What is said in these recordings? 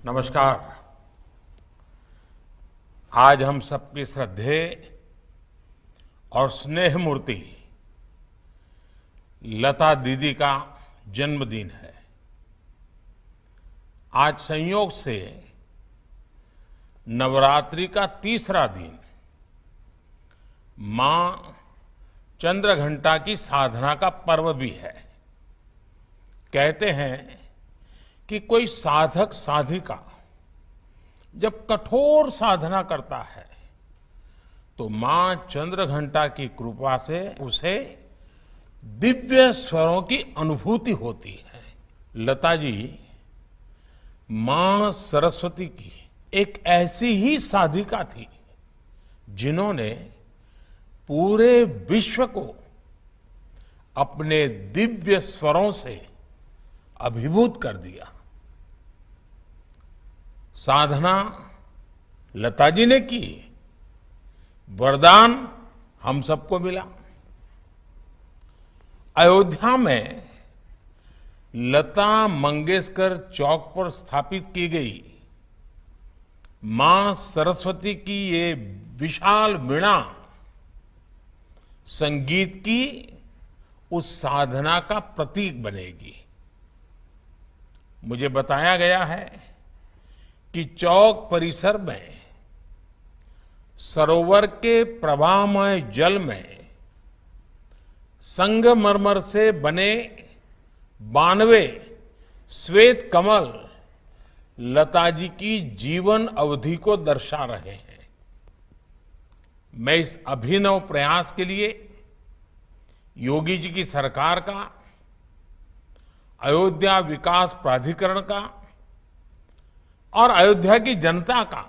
नमस्कार। आज हम सबकी श्रद्धेय और स्नेह मूर्ति लता दीदी का जन्मदिन है। आज संयोग से नवरात्रि का तीसरा दिन मां चंद्रघंटा की साधना का पर्व भी है। कहते हैं कि कोई साधक साधिका जब कठोर साधना करता है तो मां चंद्रघंटा की कृपा से उसे दिव्य स्वरों की अनुभूति होती है। लता जी मां सरस्वती की एक ऐसी ही साधिका थी जिन्होंने पूरे विश्व को अपने दिव्य स्वरों से अभिभूत कर दिया। साधना लता जी ने की, वरदान हम सबको मिला। अयोध्या में लता मंगेशकर चौक पर स्थापित की गई मां सरस्वती की ये विशाल वीणा संगीत की उस साधना का प्रतीक बनेगी। मुझे बताया गया है कि चौक परिसर में सरोवर के प्रवाहमय जल में संगमरमर से बने 92 श्वेत कमल लता जी की जीवन अवधि को दर्शा रहे हैं। मैं इस अभिनव प्रयास के लिए योगी जी की सरकार का, अयोध्या विकास प्राधिकरण का और अयोध्या की जनता का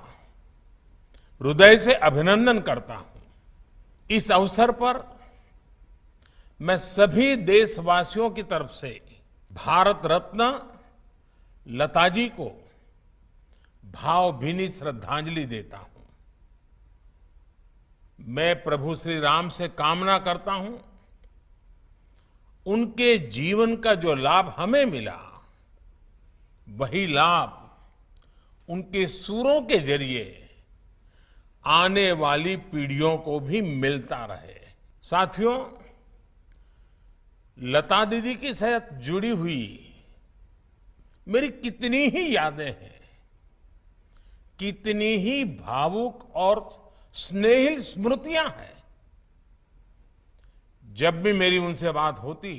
हृदय से अभिनंदन करता हूं। इस अवसर पर मैं सभी देशवासियों की तरफ से भारत रत्न लता जी को भावभीनी श्रद्धांजलि देता हूं। मैं प्रभु श्री राम से कामना करता हूं उनके जीवन का जो लाभ हमें मिला वही लाभ उनके सूरों के जरिए आने वाली पीढ़ियों को भी मिलता रहे। साथियों, लता दीदी के साथ जुड़ी हुई मेरी कितनी ही यादें हैं, कितनी ही भावुक और स्नेहिल स्मृतियां हैं। जब भी मेरी उनसे बात होती,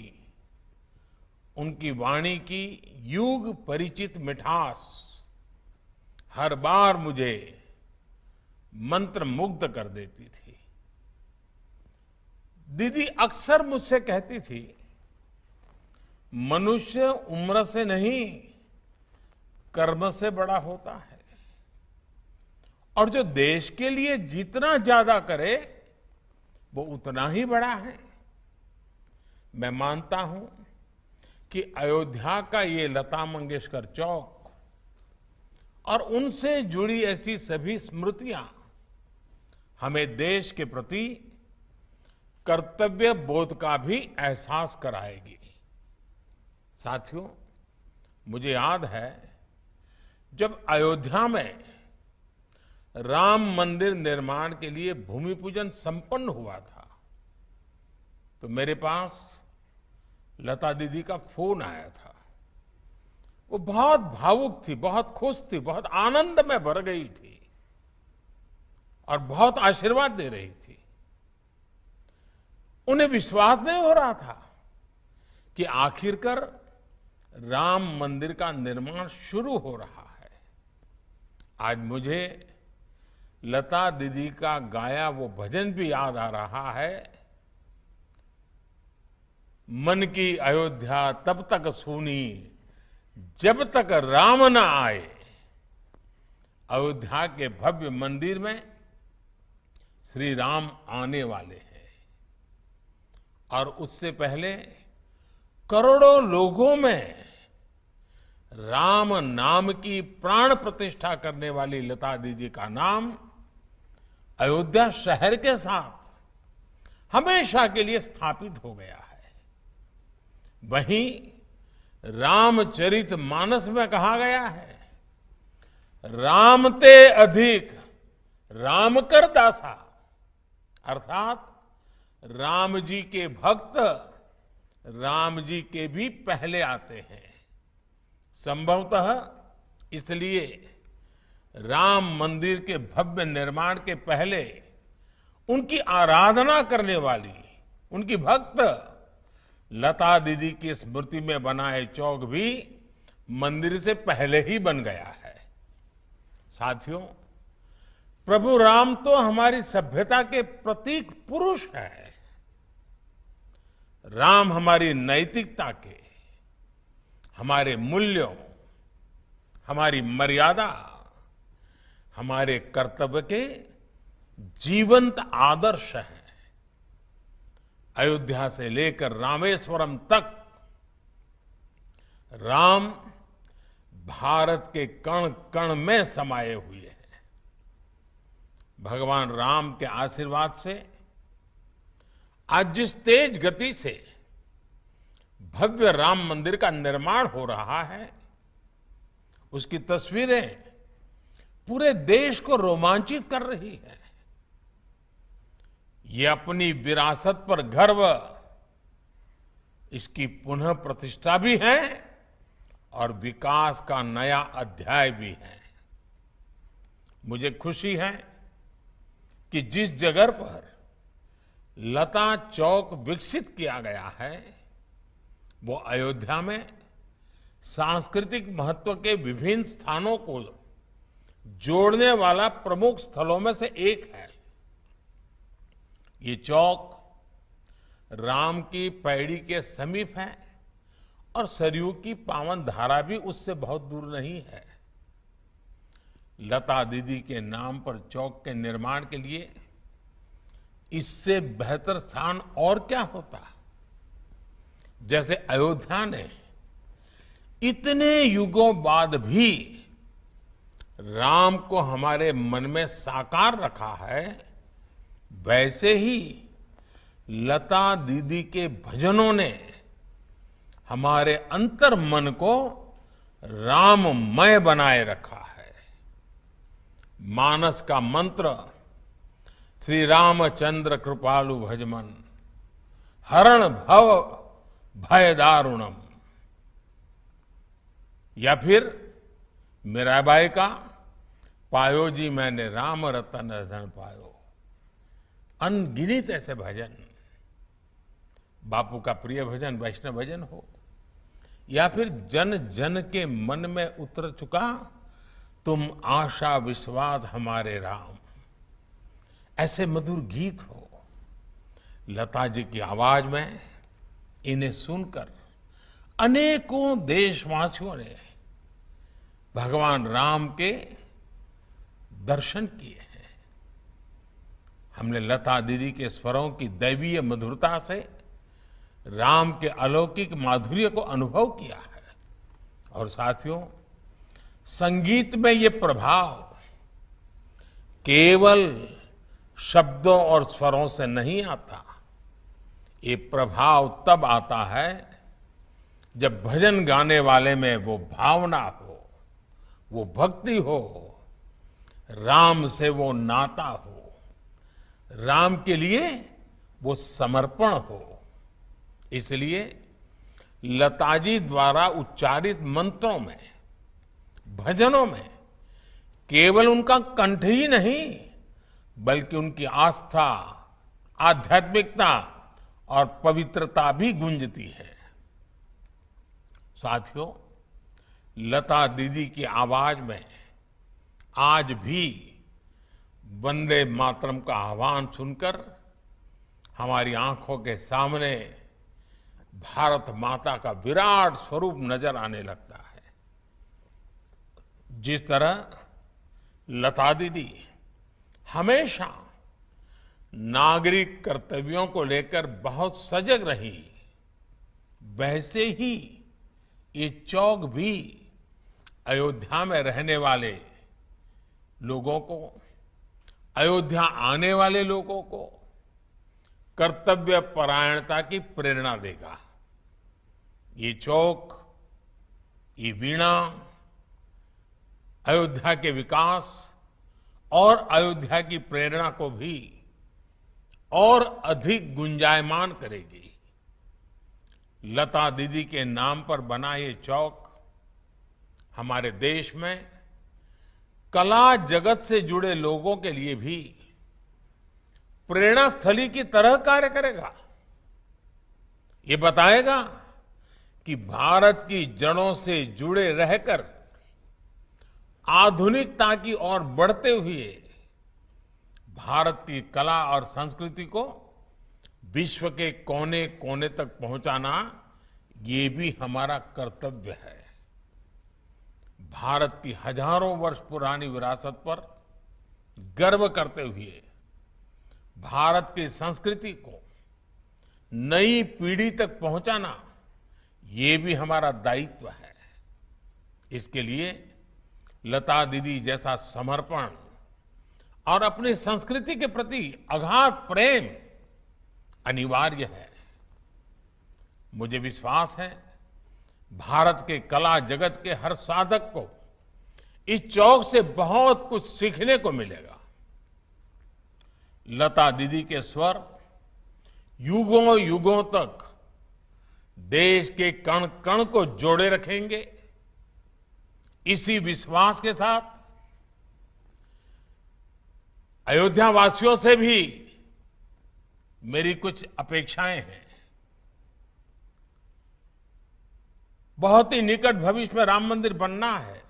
उनकी वाणी की युग परिचित मिठास हर बार मुझे मंत्रमुग्ध कर देती थी। दीदी अक्सर मुझसे कहती थी, मनुष्य उम्र से नहीं कर्म से बड़ा होता है और जो देश के लिए जितना ज्यादा करे वो उतना ही बड़ा है। मैं मानता हूं कि अयोध्या का ये लता मंगेशकर चौक और उनसे जुड़ी ऐसी सभी स्मृतियां हमें देश के प्रति कर्तव्य बोध का भी एहसास कराएगी। साथियों, मुझे याद है जब अयोध्या में राम मंदिर निर्माण के लिए भूमि पूजन संपन्न हुआ था तो मेरे पास लता दीदी का फोन आया था। वो बहुत भावुक थी, बहुत खुश थी, बहुत आनंद में भर गई थी और बहुत आशीर्वाद दे रही थी। उन्हें विश्वास नहीं हो रहा था कि आखिरकार राम मंदिर का निर्माण शुरू हो रहा है। आज मुझे लता दीदी का गाया वो भजन भी याद आ रहा है, मन की अयोध्या तब तक सूनी जब तक राम न आए। अयोध्या के भव्य मंदिर में श्री राम आने वाले हैं और उससे पहले करोड़ों लोगों में राम नाम की प्राण प्रतिष्ठा करने वाली लता दीदी का नाम अयोध्या शहर के साथ हमेशा के लिए स्थापित हो गया है। वहीं रामचरित मानस में कहा गया है, राम ते अधिक राम कर दासा, अर्थात राम जी के भक्त राम जी के भी पहले आते हैं। संभवतः इसलिए राम मंदिर के भव्य निर्माण के पहले उनकी आराधना करने वाली उनकी भक्त लता दीदी की स्मृति में बनाए चौक भी मंदिर से पहले ही बन गया है। साथियों, प्रभु राम तो हमारी सभ्यता के प्रतीक पुरुष है। राम हमारी नैतिकता के, हमारे मूल्यों, हमारी मर्यादा, हमारे कर्तव्य के जीवंत आदर्श हैं। अयोध्या से लेकर रामेश्वरम तक राम भारत के कण कण में समाये हुए हैं। भगवान राम के आशीर्वाद से आज जिस तेज गति से भव्य राम मंदिर का निर्माण हो रहा है, उसकी तस्वीरें पूरे देश को रोमांचित कर रही है। ये अपनी विरासत पर गर्व, इसकी पुनः प्रतिष्ठा भी है और विकास का नया अध्याय भी है। मुझे खुशी है कि जिस जगह पर लता चौक विकसित किया गया है, वो अयोध्या में सांस्कृतिक महत्व के विभिन्न स्थानों को जोड़ने वाला प्रमुख स्थलों में से एक है। ये चौक राम की पैड़ी के समीप है और सरयू की पावन धारा भी उससे बहुत दूर नहीं है। लता दीदी के नाम पर चौक के निर्माण के लिए इससे बेहतर स्थान और क्या होता। जैसे अयोध्या ने इतने युगों बाद भी राम को हमारे मन में साकार रखा है, वैसे ही लता दीदी के भजनों ने हमारे अंतर मन को राममय बनाए रखा है। मानस का मंत्र श्री रामचंद्र कृपालु भजमन हरण भव भय दारुणम, या फिर मीराबाई का पायो जी मैंने राम रतन धन पायो। अनगिनत ऐसे भजन, बापू का प्रिय भजन वैष्णव भजन हो, या फिर जन जन के मन में उतर चुका तुम आशा विश्वास हमारे राम, ऐसे मधुर गीत हो। लता जी की आवाज में इन्हें सुनकर अनेकों देशवासियों ने भगवान राम के दर्शन किए हैं। हमने लता दीदी के स्वरों की दैवीय मधुरता से राम के अलौकिक माधुर्य को अनुभव किया है। और साथियों, संगीत में ये प्रभाव केवल शब्दों और स्वरों से नहीं आता। ये प्रभाव तब आता है जब भजन गाने वाले में वो भावना हो, वो भक्ति हो, राम से वो नाता हो, राम के लिए वो समर्पण हो। इसलिए लताजी द्वारा उच्चारित मंत्रों में, भजनों में केवल उनका कंठ ही नहीं, बल्कि उनकी आस्था, आध्यात्मिकता और पवित्रता भी गूंजती है। साथियों, लता दीदी की आवाज में आज भी वंदे मातरम का आह्वान सुनकर हमारी आंखों के सामने भारत माता का विराट स्वरूप नजर आने लगता है। जिस तरह लता दीदी हमेशा नागरिक कर्तव्यों को लेकर बहुत सजग रही, वैसे ही ये चौक भी अयोध्या में रहने वाले लोगों को, अयोध्या आने वाले लोगों को कर्तव्य परायणता की प्रेरणा देगा। ये चौक, ये वीणा अयोध्या के विकास और अयोध्या की प्रेरणा को भी और अधिक गुंजायमान करेगी। लता दीदी के नाम पर बना ये चौक हमारे देश में कला जगत से जुड़े लोगों के लिए भी प्रेरणा स्थली की तरह कार्य करेगा। ये बताएगा कि भारत की जड़ों से जुड़े रहकर आधुनिकता की ओर बढ़ते हुए भारत की कला और संस्कृति को विश्व के कोने कोने तक पहुंचाना ये भी हमारा कर्तव्य है। भारत की हजारों वर्ष पुरानी विरासत पर गर्व करते हुए भारत की संस्कृति को नई पीढ़ी तक पहुंचाना ये भी हमारा दायित्व है। इसके लिए लता दीदी जैसा समर्पण और अपनी संस्कृति के प्रति अगाध प्रेम अनिवार्य है। मुझे विश्वास है भारत के कला जगत के हर साधक को इस चौक से बहुत कुछ सीखने को मिलेगा। लता दीदी के स्वर युगों युगों तक देश के कण कण को जोड़े रखेंगे। इसी विश्वास के साथ अयोध्या वासियों से भी मेरी कुछ अपेक्षाएं हैं। बहुत ही निकट भविष्य में राम मंदिर बनना है।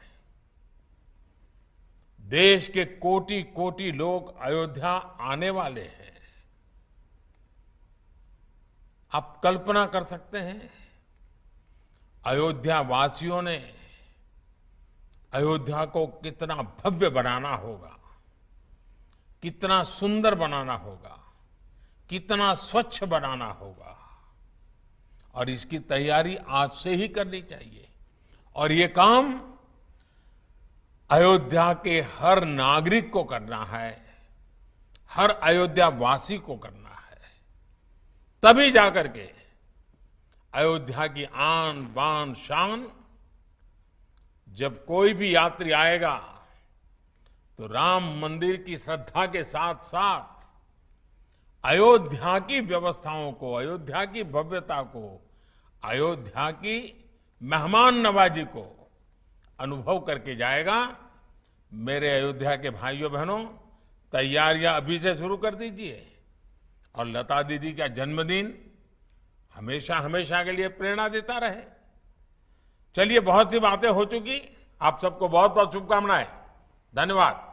देश के कोटि कोटि लोग अयोध्या आने वाले हैं। आप कल्पना कर सकते हैं अयोध्या वासियों ने अयोध्या को कितना भव्य बनाना होगा, कितना सुंदर बनाना होगा, कितना स्वच्छ बनाना होगा, और इसकी तैयारी आज से ही करनी चाहिए। और ये काम अयोध्या के हर नागरिक को करना है, हर अयोध्या वासी को करना है। तभी जाकर के अयोध्या की आन बान शान, जब कोई भी यात्री आएगा तो राम मंदिर की श्रद्धा के साथ साथ अयोध्या की व्यवस्थाओं को, अयोध्या की भव्यता को, अयोध्या की मेहमान नवाजी को अनुभव करके जाएगा। मेरे अयोध्या के भाइयों बहनों, तैयारियां अभी से शुरू कर दीजिए और लता दीदी का जन्मदिन हमेशा हमेशा के लिए प्रेरणा देता रहे। चलिए, बहुत सी बातें हो चुकी। आप सबको बहुत बहुत शुभकामनाएं। धन्यवाद।